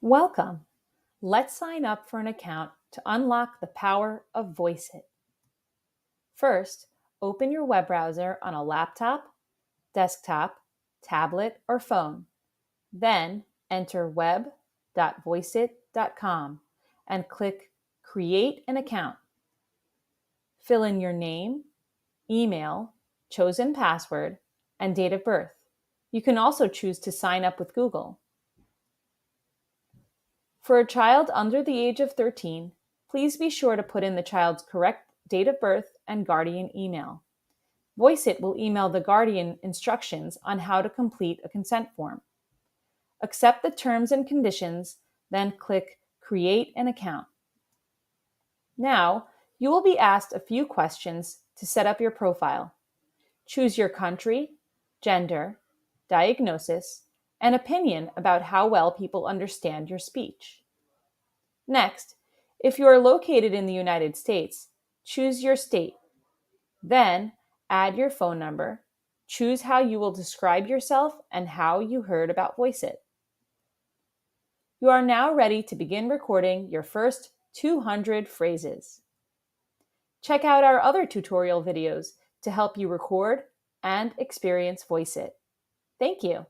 Welcome. Let's sign up for an account to unlock the power of Voiceitt. First, open your web browser on a laptop, desktop, tablet, or phone. Then enter web.voiceitt.com and click Create an account. Fill in your name, email, chosen password, and date of birth. You can also choose to sign up with Google. For a child under the age of 13, please be sure to put in the child's correct date of birth and guardian email. Voiceitt will email the guardian instructions on how to complete a consent form. Accept the terms and conditions, then click Create an account. Now, you will be asked a few questions to set up your profile. Choose your country, gender, diagnosis, and opinion about how well people understand your speech. Next, if you are located in the United States, choose your state. Then, add your phone number, choose how you will describe yourself and how you heard about Voiceitt. You are now ready to begin recording your first 200 phrases. Check out our other tutorial videos to help you record and experience Voiceitt. Thank you.